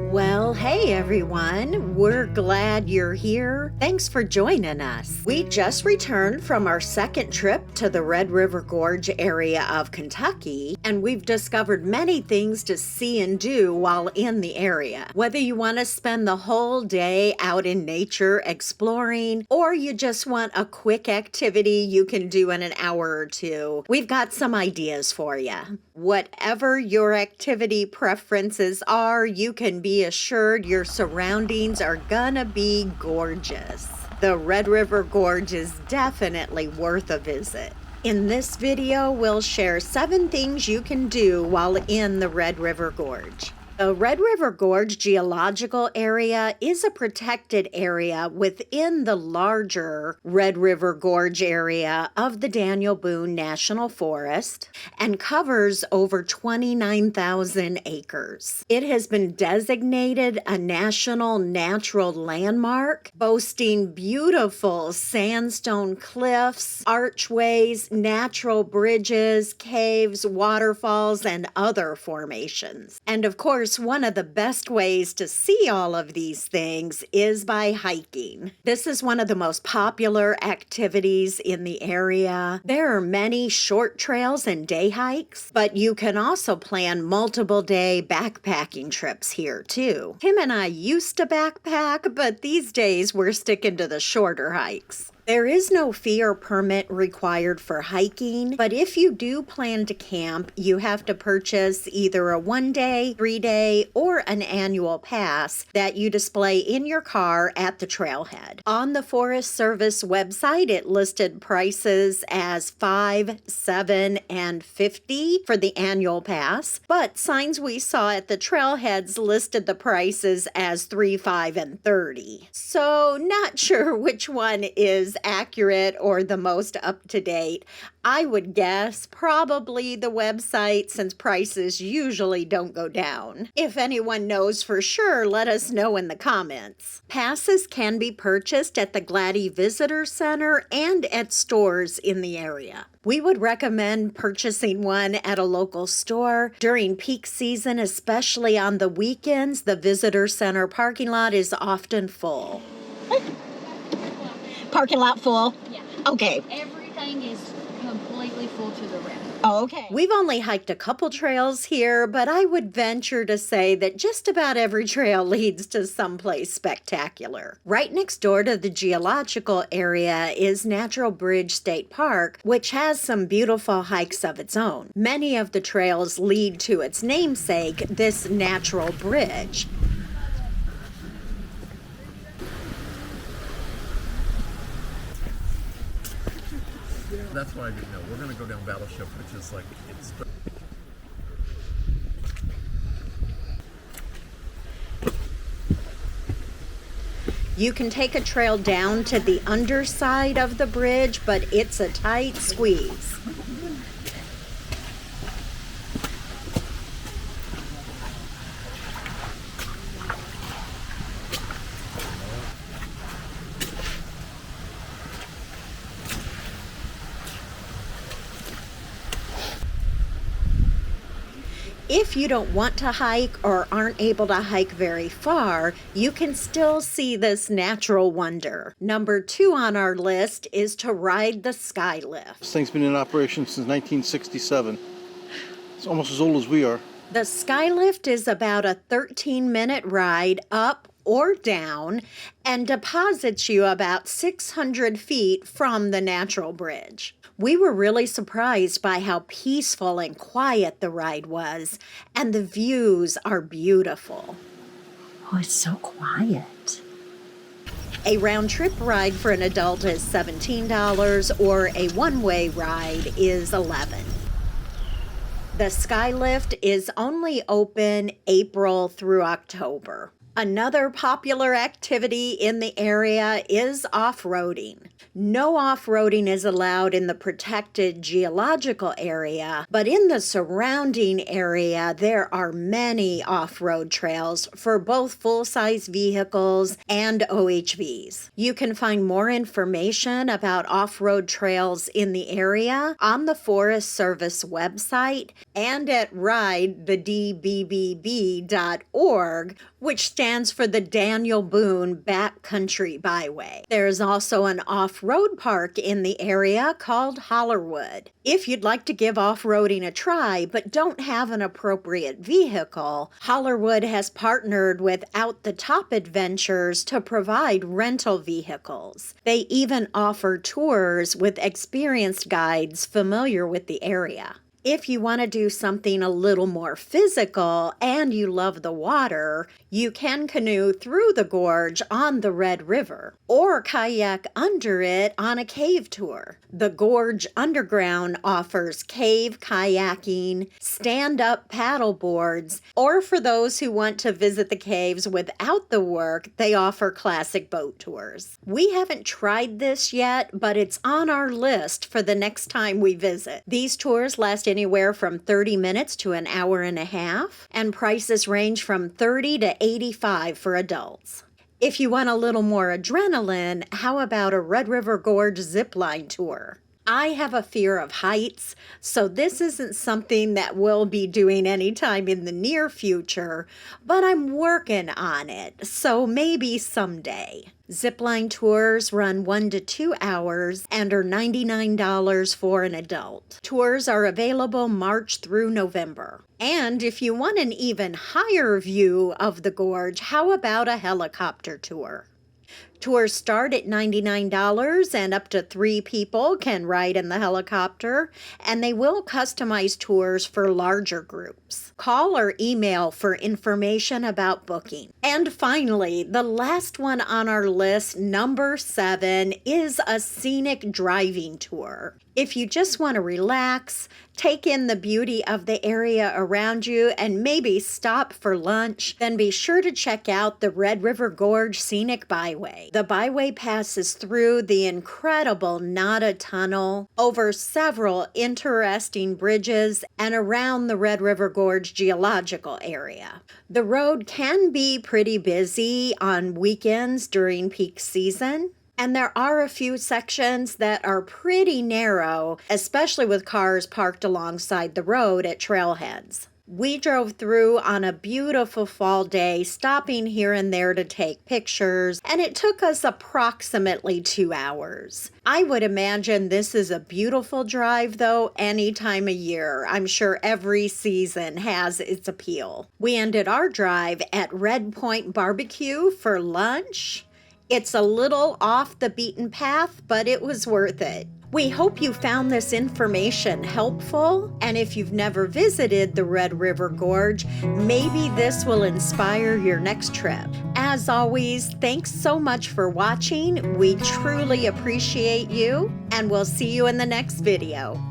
Well, hey everyone, we're glad you're here. Thanks for joining us. We just returned from our second trip to the Red River Gorge area of Kentucky, and we've discovered many things to see and do while in the area. Whether you want to spend the whole day out in nature exploring, or you just want a quick activity you can do in an hour or two, we've got some ideas for you. Whatever your activity preferences are, you can be assured your surroundings are gonna be gorgeous. The Red River Gorge is definitely worth a visit. In this video, we'll share 7 things you can do while in the Red River Gorge. The Red River Gorge geological area is a protected area within the larger Red River Gorge area of the Daniel Boone National Forest and covers over 29,000 acres. It has been designated a National Natural Landmark, boasting beautiful sandstone cliffs, archways, natural bridges, caves, waterfalls, and other formations. And of course, one of the best ways to see all of these things is by hiking. This is one of the most popular activities in the area. There are many short trails and day hikes, but you can also plan multiple day backpacking trips here too. Tim and I used to backpack, but these days we're sticking to the shorter hikes. There is no fee or permit required for hiking, but if you do plan to camp, you have to purchase either a 1-day, 3-day, or an annual pass that you display in your car at the trailhead. On the Forest Service website, it listed prices as $5, $7, and $50 for the annual pass, but signs we saw at the trailheads listed the prices as $3, $5, and $30. So not sure which one is accurate or the most up-to-date. I would guess probably the website, since prices usually don't go down. If anyone knows for sure, let us know in the comments. Passes can be purchased at the Gladdy Visitor Center and at stores in the area. We would recommend purchasing one at a local store. During peak season, especially on the weekends, the Visitor Center parking lot is often full. Parking lot full? Yeah. Okay. Everything is completely full to the rim. Oh, okay. We've only hiked a couple trails here, but I would venture to say that just about every trail leads to someplace spectacular. Right next door to the geological area is Natural Bridge State Park, which has some beautiful hikes of its own. Many of the trails lead to its namesake, this natural bridge. That's why I didn't know. We're going to go down Battleship, which is like, it's... You can take a trail down to the underside of the bridge, but it's a tight squeeze. If you don't want to hike or aren't able to hike very far, you can still see this natural wonder. Number 2 on our list is to ride the sky lift. This thing's been in operation since 1967. It's almost as old as we are. The sky lift is about a 13-minute ride up or down and deposits you about 600 feet from the natural bridge. We were really surprised by how peaceful and quiet the ride was, and the views are beautiful. Oh, it's so quiet. A round-trip ride for an adult is $17, or a one-way ride is $11. The sky lift is only open April through October. Another popular activity in the area is off-roading. No off-roading is allowed in the protected geological area, but in the surrounding area, there are many off-road trails for both full-size vehicles and OHVs. You can find more information about off-road trails in the area on the Forest Service website and at ridethedbbb.org, which stands for the Daniel Boone Backcountry Byway. There's also an off-road park in the area called Hollerwood. If you'd like to give off-roading a try but don't have an appropriate vehicle, Hollerwood has partnered with Out the Top Adventures to provide rental vehicles. They even offer tours with experienced guides familiar with the area. If you want to do something a little more physical and you love the water, you can canoe through the gorge on the Red River or kayak under it on a cave tour. The Gorge Underground offers cave kayaking, stand-up paddle boards, or for those who want to visit the caves without the work, they offer classic boat tours. We haven't tried this yet, but it's on our list for the next time we visit. These tours last anywhere from 30 minutes to an hour and a half, and prices range from $30 to $85 for adults. If you want a little more adrenaline, how about a Red River Gorge Zipline tour? I have a fear of heights, so this isn't something that we'll be doing anytime in the near future, but I'm working on it, so maybe someday. Zipline tours run 1 to 2 hours and are $99 for an adult. Tours are available March through November. And if you want an even higher view of the gorge, how about a helicopter tour? Tours start at $99 and up to 3 people can ride in the helicopter, and they will customize tours for larger groups. Call or email for information about booking. And finally, the last one on our list, number 7, is a scenic driving tour. If you just want to relax, take in the beauty of the area around you, and maybe stop for lunch, then be sure to check out the Red River Gorge Scenic Byway. The byway passes through the incredible Nada Tunnel, over several interesting bridges, and around the Red River Gorge geological area. The road can be pretty busy on weekends during peak season. And there are a few sections that are pretty narrow, especially with cars parked alongside the road at trailheads. We drove through on a beautiful fall day, stopping here and there to take pictures, and it took us approximately 2 hours. I would imagine this is a beautiful drive, though, any time of year. I'm sure every season has its appeal. We ended our drive at Red Point Barbecue for lunch. It's a little off the beaten path, but it was worth it. We hope you found this information helpful, and if you've never visited the Red River Gorge, maybe this will inspire your next trip. As always, thanks so much for watching. We truly appreciate you, and we'll see you in the next video.